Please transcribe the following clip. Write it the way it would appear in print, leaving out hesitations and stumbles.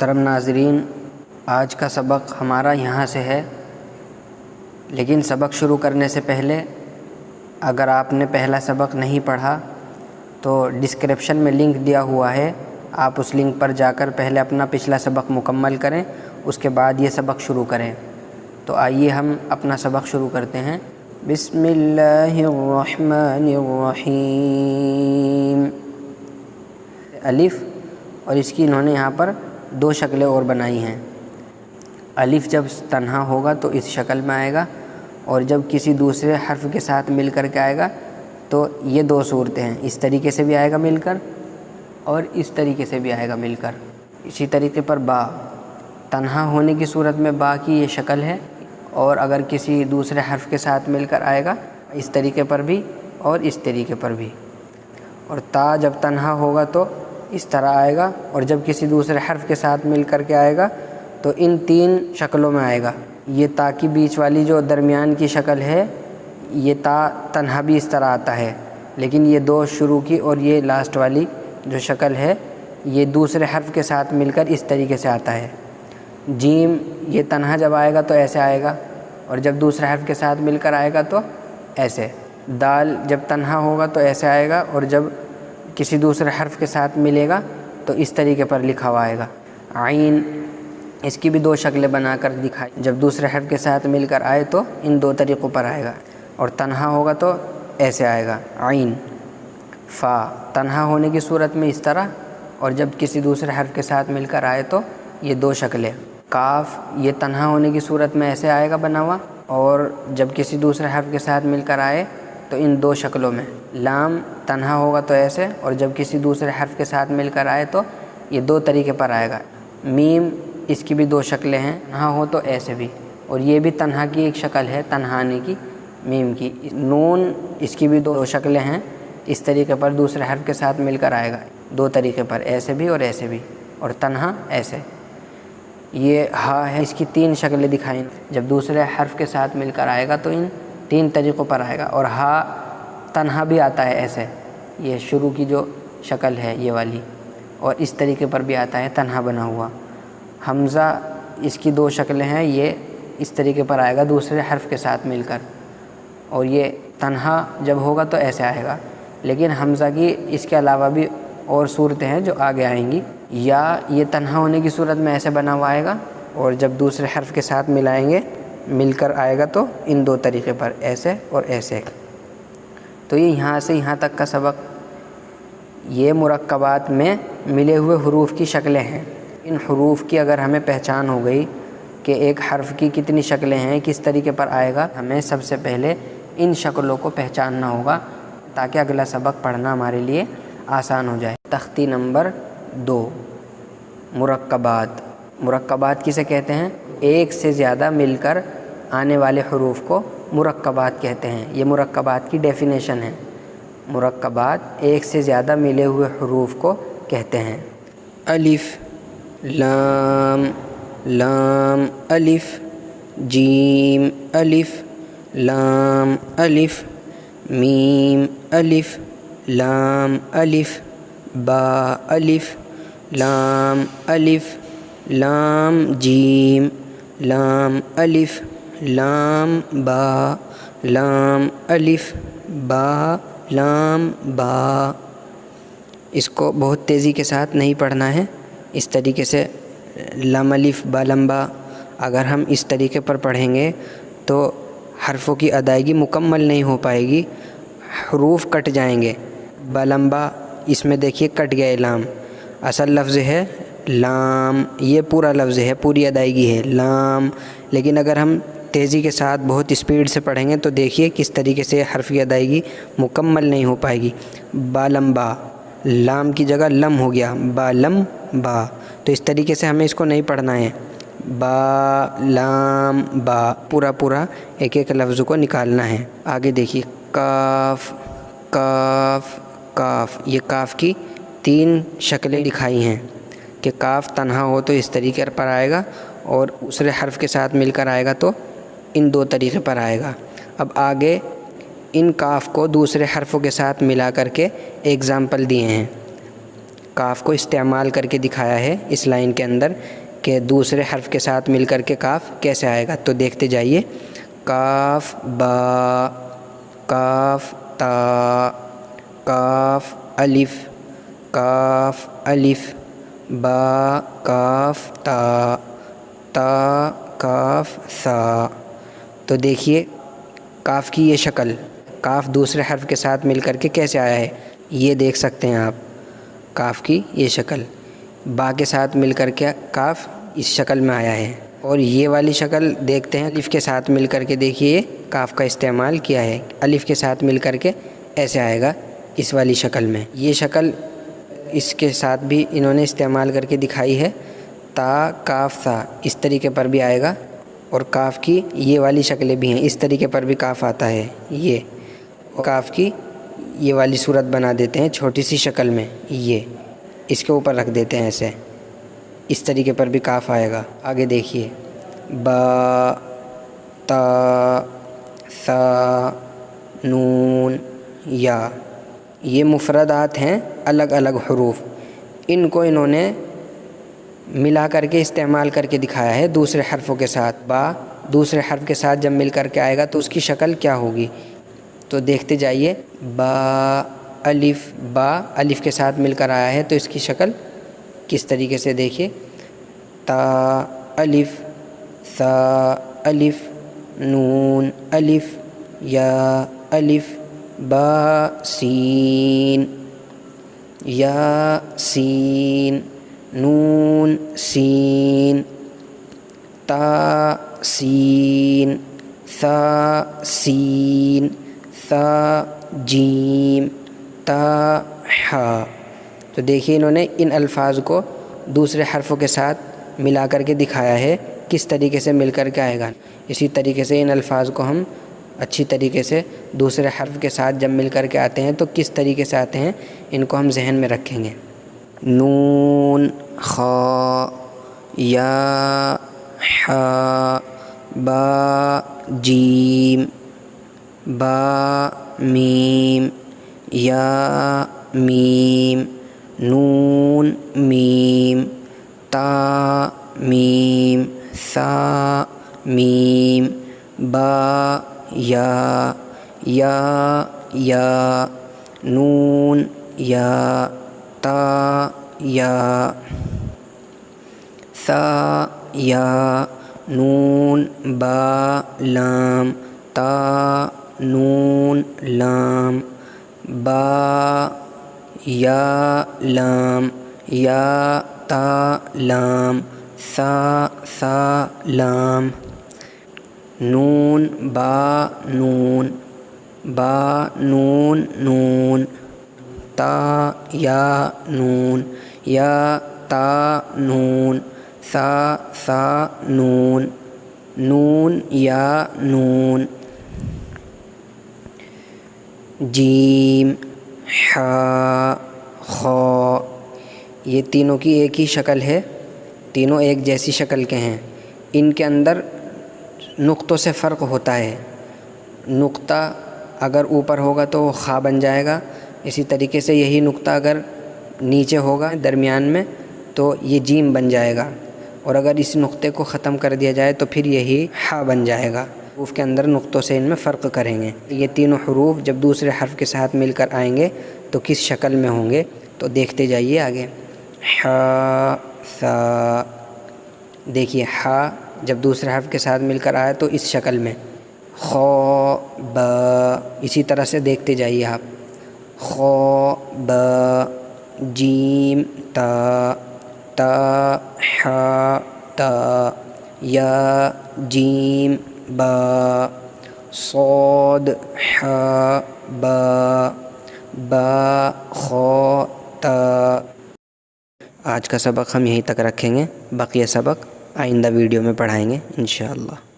محترم ناظرین، آج کا سبق ہمارا یہاں سے ہے، لیکن سبق شروع کرنے سے پہلے اگر آپ نے پہلا سبق نہیں پڑھا تو ڈسکرپشن میں لنک دیا ہوا ہے، آپ اس لنک پر جا کر پہلے اپنا پچھلا سبق مکمل کریں، اس کے بعد یہ سبق شروع کریں۔ تو آئیے ہم اپنا سبق شروع کرتے ہیں۔ بسم اللہ الرحمن الرحیم۔ الف، اور اس کی انہوں نے یہاں پر دو شکلیں اور بنائی ہیں۔ الف جب تنہا ہوگا تو اس شکل میں آئے گا، اور جب کسی دوسرے حرف کے ساتھ مل کر کے آئے گا تو یہ دو صورتیں ہیں، اس طریقے سے بھی آئے گا مل کر اور اس طریقے سے بھی آئے گا مل کر۔ اسی طریقے پر با، تنہا ہونے کی صورت میں با کی یہ شکل ہے، اور اگر کسی دوسرے حرف کے ساتھ مل کر آئے گا اس طریقے پر بھی اور اس طریقے پر بھی۔ اور تا جب تنہا ہوگا تو اس طرح آئے گا، اور جب کسی دوسرے حرف کے ساتھ مل کر کے آئے گا تو ان تین شکلوں میں آئے گا۔ یہ تا کی بیچ والی جو درمیان کی شکل ہے، یہ تا تنہا بھی اس طرح آتا ہے، لیکن یہ دو شروع کی اور یہ لاسٹ والی جو شکل ہے یہ دوسرے حرف کے ساتھ مل کر اس طریقے سے آتا ہے۔ جیم، یہ تنہا جب آئے گا تو ایسے آئے گا، اور جب دوسرے حرف کے ساتھ مل کر آئے گا تو ایسے۔ دال جب تنہا ہوگا تو ایسے آئے گا، اور جب کسی دوسرے حرف کے ساتھ ملے گا تو اس طریقے پر لکھا ہوا آئے گا۔ عین، اس کی بھی دو شکلیں بنا کر دکھائی، جب دوسرے حرف کے ساتھ مل کر آئے تو ان دو طریقوں پر آئے گا، اور تنہا ہوگا تو ایسے آئے گا عین۔ فا، تنہا ہونے کی صورت میں اس طرح، اور جب کسی دوسرے حرف کے ساتھ مل کر آئے تو یہ دو شکلیں۔ کاف، یہ تنہا ہونے کی صورت میں ایسے آئے گا بنا ہوا، اور جب کسی دوسرے حرف کے ساتھ مل کر آئے تو ان دو شکلوں میں۔ لام، تنہا ہوگا تو ایسے، اور جب کسی دوسرے حرف کے ساتھ مل کر آئے تو یہ دو طریقے پر آئے گا۔ میم، اس کی بھی دو شکلیں ہیں، تنہا ہو تو ایسے بھی، اور یہ بھی تنہا کی ایک شکل ہے، تنہا آنے کی میم کی۔ نون، اس کی بھی دو شکلیں ہیں، اس طریقے پر دوسرے حرف کے ساتھ مل کر آئے گا، دو طریقے پر، ایسے بھی اور ایسے بھی، اور تنہا ایسے۔ یہ ہا ہے، اس کی تین شکلیں دکھائیں، جب دوسرے حرف کے ساتھ مل کر آئے گا تو ان تین طریقوں پر آئے گا۔ اور ہا تنہا بھی آتا ہے ایسے، یہ شروع کی جو شکل ہے یہ والی، اور اس طریقے پر بھی آتا ہے تنہا بنا ہوا۔ حمزہ، اس کی دو شکلیں ہیں، یہ اس طریقے پر آئے گا دوسرے حرف کے ساتھ مل کر، اور یہ تنہا جب ہوگا تو ایسے آئے گا، لیکن حمزہ کی اس کے علاوہ بھی اور صورتیں ہیں جو آگے آئیں گی۔ یا، یہ تنہا ہونے کی صورت میں ایسے بنا ہوا آئے گا، اور جب دوسرے حرف کے ساتھ ملائیں گے مل کر آئے گا تو ان دو طریقے پر، ایسے اور ایسے۔ تو یہ یہاں سے یہاں تک کا سبق، یہ مرکبات میں ملے ہوئے حروف کی شکلیں ہیں۔ ان حروف کی اگر ہمیں پہچان ہو گئی کہ ایک حرف کی کتنی شکلیں ہیں، کس طریقے پر آئے گا، ہمیں سب سے پہلے ان شکلوں کو پہچاننا ہوگا تاکہ اگلا سبق پڑھنا ہمارے لیے آسان ہو جائے۔ تختی نمبر 2، مرکبات۔ مرکبات کسے کہتے ہیں؟ ایک سے زیادہ مل کر آنے والے حروف کو مرکبات کہتے ہیں۔ یہ مرکبات کی ڈیفینیشن ہے۔ مرکبات ایک سے زیادہ ملے ہوئے حروف کو کہتے ہیں۔ الف، لام، لام الف، جیم الف، لام الف، میم الف، لام الف، با الف، لام الف، لام جیم، لام الف، لام با، لام الف، با، لام با۔ اس کو بہت تیزی کے ساتھ نہیں پڑھنا ہے، اس طریقے سے لام الف با لمبا، اگر ہم اس طریقے پر پڑھیں گے تو حرفوں کی ادائیگی مکمل نہیں ہو پائے گی، حروف کٹ جائیں گے۔ با لمبا، اس میں دیکھیے کٹ گیا لام، اصل لفظ ہے لام، یہ پورا لفظ ہے، پوری ادائیگی ہے لام، لیکن اگر ہم تیزی کے ساتھ بہت اسپیڈ سے پڑھیں گے تو دیکھیے کس طریقے سے حرف کی ادائیگی مکمل نہیں ہو پائے گی۔ با لمبا، لام کی جگہ لم ہو گیا، با لم با، تو اس طریقے سے ہمیں اس کو نہیں پڑھنا ہے۔ با لام با، پورا پورا ایک ایک لفظ کو نکالنا ہے۔ آگے دیکھیے کاف، کاف، کاف، یہ کاف کی تین شکلیں دکھائی ہیں کہ کاف تنہا ہو تو اس طریقے پر آئے گا، اور دوسرے حرف کے ساتھ مل کر آئے گا تو ان دو طریقے پر آئے گا۔ اب آگے ان کاف کو دوسرے حرفوں کے ساتھ ملا کر کے ایگزامپل دیے ہیں۔ کاف کو استعمال کر کے دکھایا ہے اس لائن کے اندر کہ دوسرے حرف کے ساتھ مل کر کے کاف کیسے آئے گا، تو دیکھتے جائیے۔ کاف با، کاف تا، کاف الف، کاف الف، با کاف تا، تا کاف سا۔ تو دیکھیے کاف کی یہ شکل، کاف دوسرے حرف کے ساتھ مل کر کے کیسے آیا ہے، یہ دیکھ سکتے ہیں آپ کاف کی یہ شکل۔ با کے ساتھ مل کر کے کاف اس شکل میں آیا ہے، اور یہ والی شکل دیکھتے ہیں الف کے ساتھ مل کر کے، دیکھیے کاف کا استعمال کیا ہے، الف کے ساتھ مل کر کے ایسے آئے گا اس والی شکل میں۔ یہ شکل اس کے ساتھ بھی انہوں نے استعمال کر کے دکھائی ہے، تا کاف سا، اس طریقے پر بھی آئے گا، اور کاف کی یہ والی شکلیں بھی ہیں، اس طریقے پر بھی کاف آتا ہے۔ یہ کاف کی یہ والی صورت بنا دیتے ہیں چھوٹی سی شکل میں، یہ اس کے اوپر رکھ دیتے ہیں ایسے، اس طریقے پر بھی کاف آئے گا۔ آگے دیکھیے با، تا، سا، نون، یا، یہ مفردات ہیں الگ الگ حروف، ان کو انہوں نے ملا کر کے استعمال کر کے دکھایا ہے دوسرے حرفوں کے ساتھ۔ با دوسرے حرف کے ساتھ جب مل کر کے آئے گا تو اس کی شکل کیا ہوگی، تو دیکھتے جائیے۔ با الف، با الف کے ساتھ مل کر آیا ہے تو اس کی شکل کس طریقے سے دیکھیے، تا الف، سا الف، نون الف، یا الف، با سین، یا سین، نون سین، تا سین، سا سین، سا جیم، تا حا۔ تو دیکھیے انہوں نے ان الفاظ کو دوسرے حرفوں کے ساتھ ملا کر کے دکھایا ہے کس طریقے سے مل کر کے آئے گا۔ اسی طریقے سے ان الفاظ کو ہم اچھی طریقے سے دوسرے حرف کے ساتھ جب مل کر کے آتے ہیں تو کس طریقے سے آتے ہیں، ان کو ہم ذہن میں رکھیں گے۔ نون، خا، یا، حا، با، جیم، با، میم، یا، میم، نون، میم، تا، میم، سا، میم، با، یا، یا، نون، یا، تا، یا، سا، یا، نون، با، لام، تا، نون، لام، با، یا، لام، یا، تا، لام، سا، لام، نون، با، نون، با، نون، نون، تا، یا، نون، یا، تا، نون، سا، نون، نون، یا، نون، جیم، حا، خا۔ یہ تینوں کی ایک ہی شکل ہے، تینوں ایک جیسی شکل کے ہیں، ان کے اندر نقطوں سے فرق ہوتا ہے۔ نقطہ اگر اوپر ہوگا تو وہ خا بن جائے گا، اسی طریقے سے یہی نقطہ اگر نیچے ہوگا درمیان میں تو یہ جیم بن جائے گا، اور اگر اس نقطے کو ختم کر دیا جائے تو پھر یہی حا بن جائے گا۔ حروف کے اندر نقطوں سے ان میں فرق کریں گے۔ یہ تینوں حروف جب دوسرے حرف کے ساتھ مل کر آئیں گے تو کس شکل میں ہوں گے، تو دیکھتے جائیے آگے۔ حا، سا، دیکھیے حا جب دوسرے حرف کے ساتھ مل کر آیا تو اس شکل میں، خا، با، اسی طرح سے دیکھتے جائیے آپ، خا، با، جیم، تا، حا، تا، یا، جیم، با، صاد، حا، با، خا، تا۔ آج کا سبق ہم یہیں تک رکھیں گے، بقیہ سبق آئندہ ویڈیو میں پڑھائیں گے انشاءاللہ۔